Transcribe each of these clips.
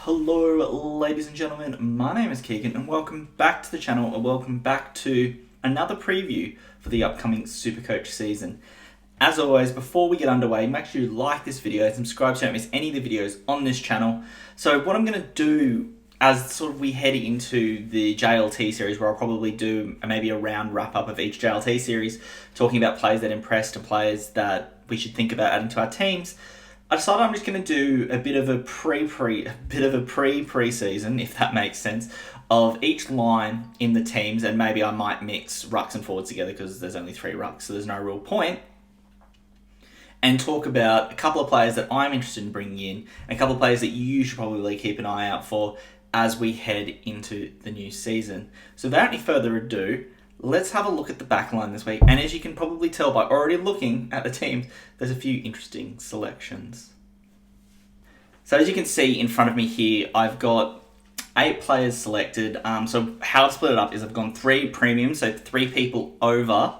Hello ladies and gentlemen, my name is Keegan and welcome back to the channel and welcome back to another preview for the upcoming Supercoach season. As always, before we get underway, make sure you like this video and subscribe so you don't miss any of the videos on this channel. So what I'm going to do as sort of we head into the JLT series, where I'll probably do maybe a round wrap up of each JLT series, talking about players that impressed and players that we should think about adding to our teams. I decided I'm just going to do a bit of a pre-season, if that makes sense, of each line in the teams, and maybe I might mix rucks and forwards together because there's only 3 rucks, so there's no real point. And talk about a couple of players that I'm interested in bringing in, and a couple of players that you should probably keep an eye out for as we head into the new season. So without any further ado, let's have a look at the backline this week. And as you can probably tell by already looking at the teams, there's a few interesting selections. So as you can see in front of me here, I've got 8 players selected. So how I've split it up is I've gone 3 premiums, so 3 people over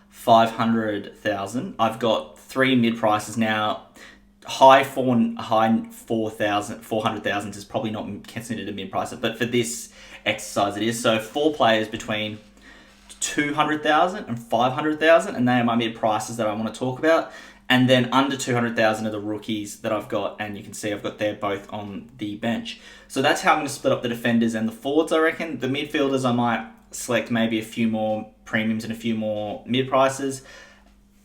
500,000. I've got 3 mid prices now. High 400,000 is probably not considered a mid price, but for this exercise it is. So 4 players between 200,000 and 500,000, and they are my mid prices that I want to talk about. And then under 200,000 are the rookies that I've got, and you can see I've got they're both on the bench. So that's how I'm going to split up the defenders and the forwards, I reckon. The midfielders I might select maybe a few more premiums and a few more mid prices,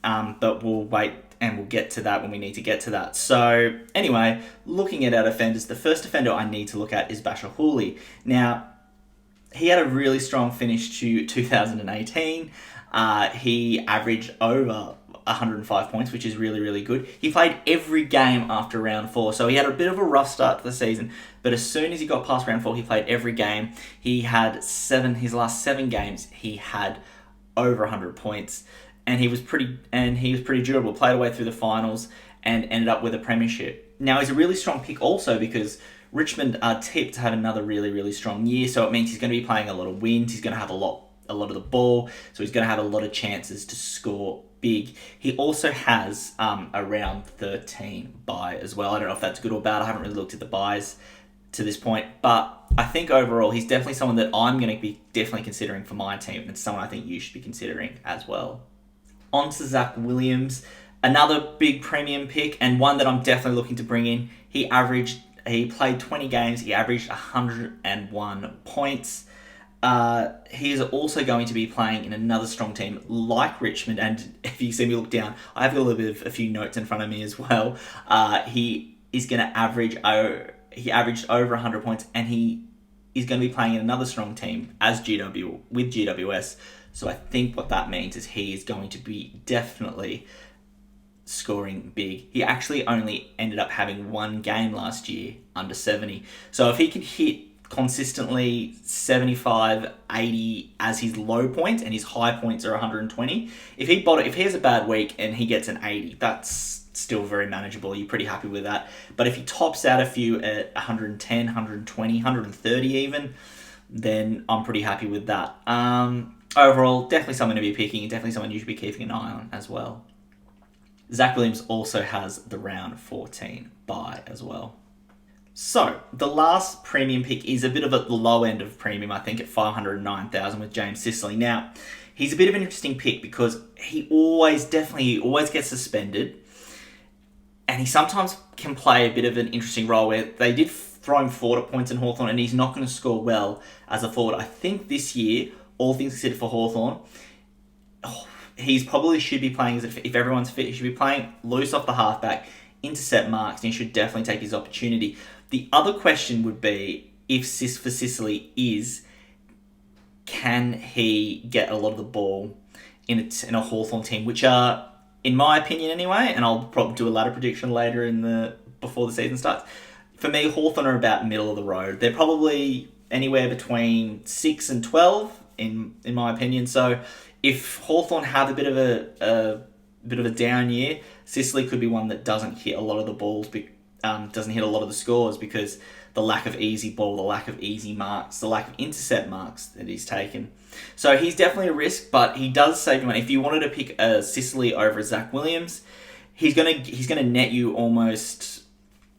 but we'll wait and we'll get to that when we need to get to that. So anyway, looking at our defenders, the first defender I need to look at is Basher Hooley. Now, he had a really strong finish to 2018. He averaged over 105 points, which is really, really good. He played every game after round 4, so he had a bit of a rough start to the season, but as soon as he got past round 4, he played every game. He had his last 7 games, he had over 100 points, and he was pretty durable, played away through the finals, and ended up with a premiership. Now, he's a really strong pick also because Richmond are tipped to have another really, really strong year, so it means he's going to be playing a lot of wins, he's going to have a lot of the ball, so he's going to have a lot of chances to score big. He also has a round 13 bye as well. I don't know if that's good or bad, I haven't really looked at the byes to this point, but I think overall he's definitely someone that I'm going to be definitely considering for my team, and it's someone I think you should be considering as well. On to Zach Williams, another big premium pick, and one that I'm definitely looking to bring in. He played 20 games, he averaged 101 points. He is also going to be playing in another strong team like Richmond, and if you see me look down, I have a few notes in front of me as well. He is going to he averaged over 100 points, and he is going to be playing in another strong team with GWS. So I think what that means is he is going to be definitely scoring big. He actually only ended up having 1 game last year under 70. So if he can hit consistently 75, 80 as his low point, and his high points are 120, if he has a bad week and he gets an 80, that's still very manageable. You're pretty happy with that. But if he tops out a few at 110, 120, 130 even, then I'm pretty happy with that. Overall, definitely someone to be picking, and definitely someone you should be keeping an eye on as well. Zach Williams also has the round 14 bye as well. So, the last premium pick is a bit of a low end of premium, I think, at 509,000 with James Sicily. Now, he's a bit of an interesting pick because he always gets suspended, and he sometimes can play a bit of an interesting role where they did throw him forward at points in Hawthorn, and he's not going to score well as a forward. I think this year, all things considered for Hawthorn, he's probably should be playing, if everyone's fit, he should be playing loose off the halfback, intercept marks, and he should definitely take his opportunity. The other question would be, for Sicily is, can he get a lot of the ball in a Hawthorn team, which are, in my opinion anyway, and I'll probably do a ladder prediction later before the season starts. For me, Hawthorn are about middle of the road. They're probably anywhere between 6 and 12, in my opinion. So if Hawthorn have a bit of a down year, Sicily could be one that doesn't hit a lot of the balls, doesn't hit a lot of the scores because the lack of easy ball, the lack of easy marks, the lack of intercept marks that he's taken. So he's definitely a risk, but he does save you money. If you wanted to pick a Sicily over a Zach Williams, he's gonna net you almost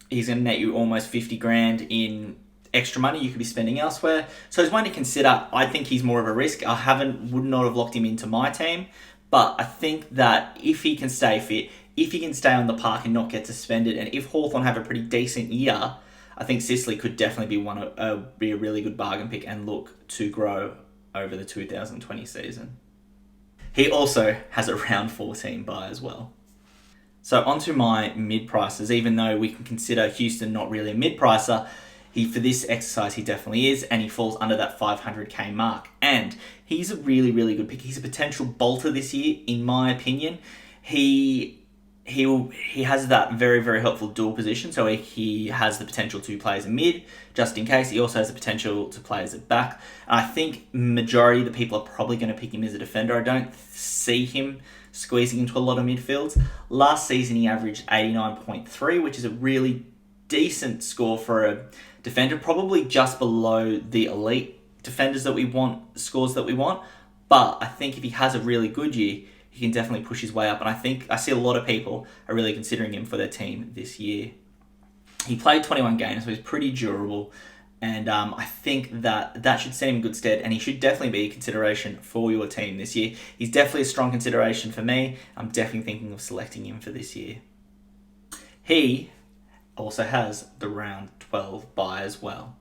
He's going to net you almost 50 grand in extra money you could be spending elsewhere. So he's one to consider. I think he's more of a risk. Would not have locked him into my team, but I think that if he can stay fit, if he can stay on the park and not get suspended, and if Hawthorn have a pretty decent year, I think Sicily could definitely be a really good bargain pick and look to grow over the 2020 season. He also has a round 14 bye as well. So onto my mid prices. Even though we can consider Houston not really a mid pricer, for this exercise he definitely is, and he falls under that 500k mark. And he's a really, really good pick. He's a potential bolter this year, in my opinion. He has that very, very helpful dual position. So he has the potential to play as a mid, just in case. He also has the potential to play as a back. And I think majority of the people are probably going to pick him as a defender. I don't see him squeezing into a lot of midfields. Last season he averaged 89.3, which is a really decent score for a defender, probably just below the elite defenders that we want, scores that we want. But I think if he has a really good year, he can definitely push his way up. And I think I see a lot of people are really considering him for their team this year. He played 21 games, so he's pretty durable. And I think that should stand him in good stead, and he should definitely be a consideration for your team this year. He's definitely a strong consideration for me. I'm definitely thinking of selecting him for this year. He also has the round 12 bye as well.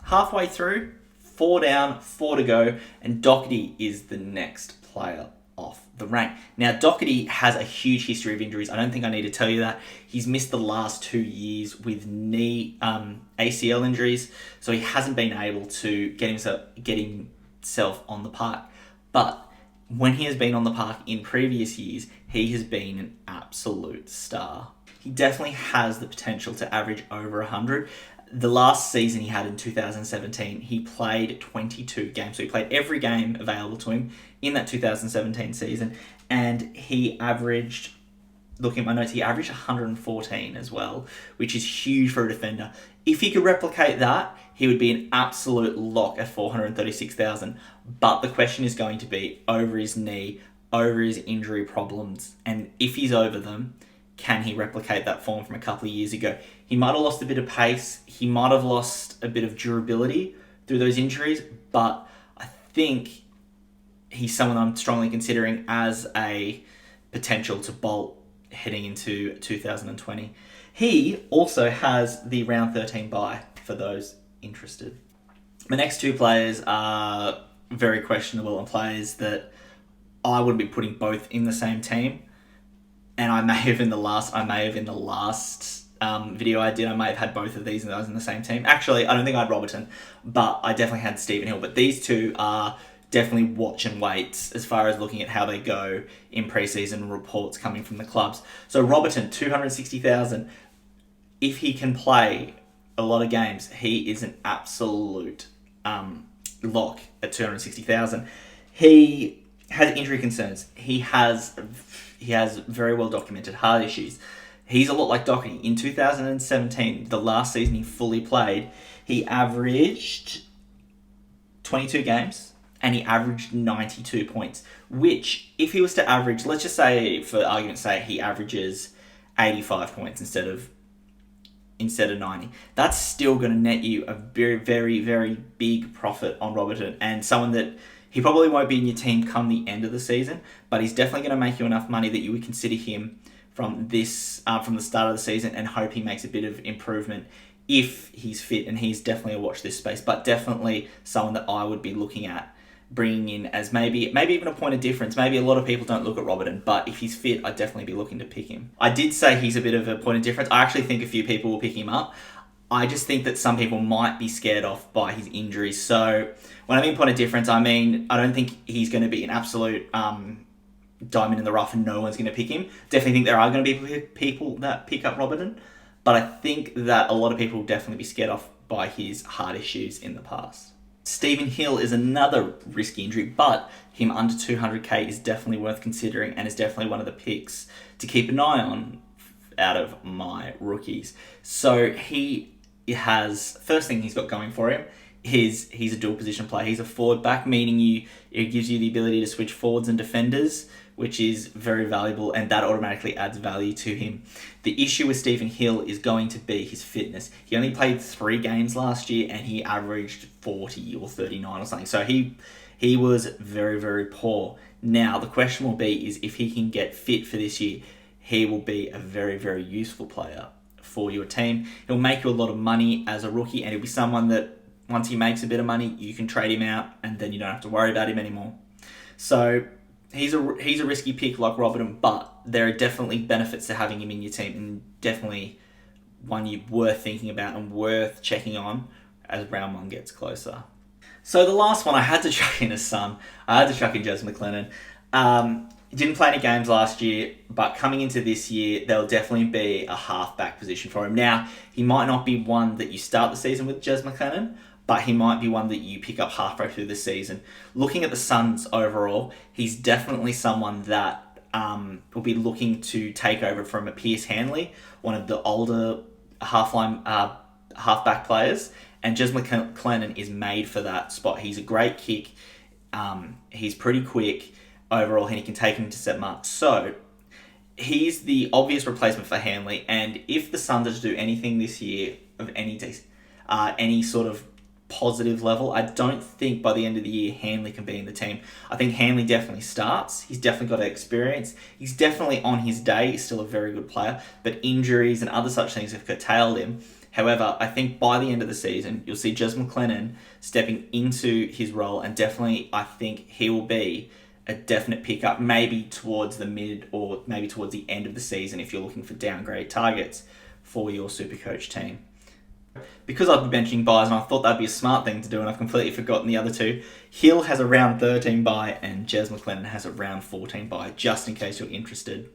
Halfway through, 4 down, 4 to go, and Doherty is the next player off the rank. Now, Doherty has a huge history of injuries. I don't think I need to tell you that. He's missed the last 2 years with knee ACL injuries, so he hasn't been able to get himself on the park. But when he has been on the park in previous years, he has been an absolute star. He definitely has the potential to average over 100. The last season he had in 2017, he played 22 games. So he played every game available to him in that 2017 season. And he averaged, looking at my notes, he averaged 114 as well, which is huge for a defender. If he could replicate that, he would be an absolute lock at 436,000. But the question is going to be over his knee, over his injury problems. And if he's over them, can he replicate that form from a couple of years ago? He might have lost a bit of pace. He might have lost a bit of durability through those injuries, but I think he's someone I'm strongly considering as a potential to bolt heading into 2020. He also has the round 13 bye for those interested. My next 2 players are very questionable and players that I wouldn't be putting both in the same team. And I may have in the last video I did, I may have had both of these and those in the same team. Actually, I don't think I had Robertson, but I definitely had Stephen Hill. But these 2 are definitely watch and wait as far as looking at how they go in preseason reports coming from the clubs. So Robertson, 260,000. If he can play a lot of games, he is an absolute lock at 260,000. He has injury concerns. He has very well documented heart issues. He's a lot like Doherty. In 2017, the last season he fully played, he averaged 22 games and he averaged 92 points, which if he was to average, let's just say for argument's sake, he averages 85 points instead of 90. That's still going to net you a very, very, very big profit on Robertson, and someone that he probably won't be in your team come the end of the season, but he's definitely going to make you enough money that you would consider him from the start of the season and hope he makes a bit of improvement if he's fit, and he's definitely a watch this space, but definitely someone that I would be looking at bringing in as maybe even a point of difference. Maybe a lot of people don't look at Robertson, but if he's fit, I'd definitely be looking to pick him. I did say he's a bit of a point of difference. I actually think a few people will pick him up. I just think that some people might be scared off by his injuries. So when I mean point of difference, I mean, I don't think he's going to be an absolute diamond in the rough and no one's going to pick him. Definitely think there are going to be people that pick up Robertson, but I think that a lot of people will definitely be scared off by his heart issues in the past. Stephen Hill is another risky injury, but him under 200k is definitely worth considering and is definitely one of the picks to keep an eye on out of my rookies. So he has, first thing he's got going for him is he's a dual position player. He's a forward back, meaning it gives you the ability to switch forwards and defenders which is very valuable, and that automatically adds value to him. The issue with Stephen Hill is going to be his fitness. He only played 3 games last year, and he averaged 40 or 39 or something. So he was very, very poor. Now, the question will be is if he can get fit for this year, he will be a very, very useful player for your team. He'll make you a lot of money as a rookie, and he'll be someone that once he makes a bit of money, you can trade him out, and then you don't have to worry about him anymore. So he's a risky pick like Robertson, but there are definitely benefits to having him in your team, and definitely one you're worth thinking about and worth checking on as round 1 gets closer. So the last one I had to chuck in a Sun. I had to chuck in Jez McLennan. He didn't play any games last year, but coming into this year, there'll definitely be a halfback position for him. Now, he might not be one that you start the season with, Jez McLennan, but he might be one that you pick up halfway through the season. Looking at the Suns overall, he's definitely someone that will be looking to take over from a Pierce Hanley, one of the older halfback players, and Jez McLennan is made for that spot. He's a great kick. He's pretty quick overall, and he can take him to set marks. So he's the obvious replacement for Hanley, and if the Suns are to do anything this year of any sort of positive level, I don't think by the end of the year Hanley can be in the team. I think Hanley definitely starts. He's definitely got experience. He's definitely on his day. He's still a very good player, but injuries and other such things have curtailed him. However, I think by the end of the season, you'll see Jez McLennan stepping into his role, and definitely I think he will be a definite pickup, maybe towards the mid or maybe towards the end of the season if you're looking for downgrade targets for your Supercoach team. Because I've been benching buys and I thought that'd be a smart thing to do, and I've completely forgotten the other two. Hill has a round 13 buy and Jez McLennan has a round 14 buy, just in case you're interested.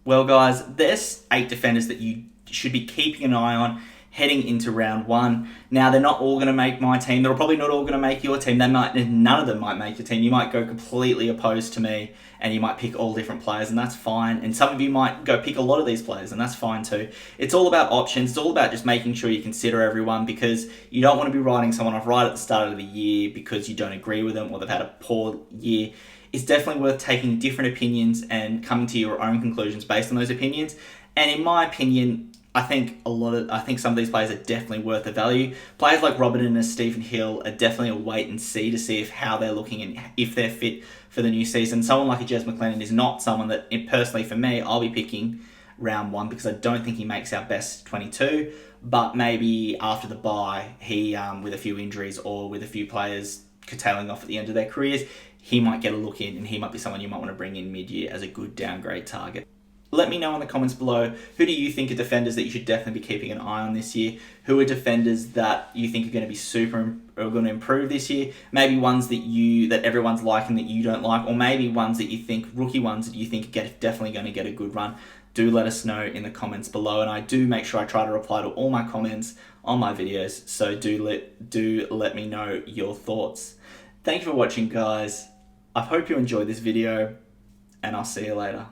Well guys, there's 8 defenders that you should be keeping an eye on heading into round 1. Now, they're not all going to make my team. They're probably not all going to make your team. None of them might make your team. You might go completely opposed to me, and you might pick all different players, and that's fine. And some of you might go pick a lot of these players, and that's fine too. It's all about options. It's all about just making sure you consider everyone, because you don't want to be writing someone off right at the start of the year because you don't agree with them or they've had a poor year. It's definitely worth taking different opinions and coming to your own conclusions based on those opinions. And in my opinion, I think some of these players are definitely worth the value. Players like Robertson and Stephen Hill are definitely a wait and see to see how they're looking and if they're fit for the new season. Someone like a Jez McLennan is not someone that, personally for me, I'll be picking round 1 because I don't think he makes our best 22. But maybe after the bye, he with a few injuries or with a few players curtailing off at the end of their careers, he might get a look in, and he might be someone you might want to bring in mid-year as a good downgrade target. Let me know in the comments below, who do you think are defenders that you should definitely be keeping an eye on this year? Who are defenders that you think are going to be are going to improve this year? Maybe ones that everyone's liking that you don't like, or maybe ones that you think, rookie ones that you think are definitely going to get a good run. Do let us know in the comments below, and I do make sure I try to reply to all my comments on my videos, so do let me know your thoughts. Thank you for watching, guys. I hope you enjoyed this video, and I'll see you later.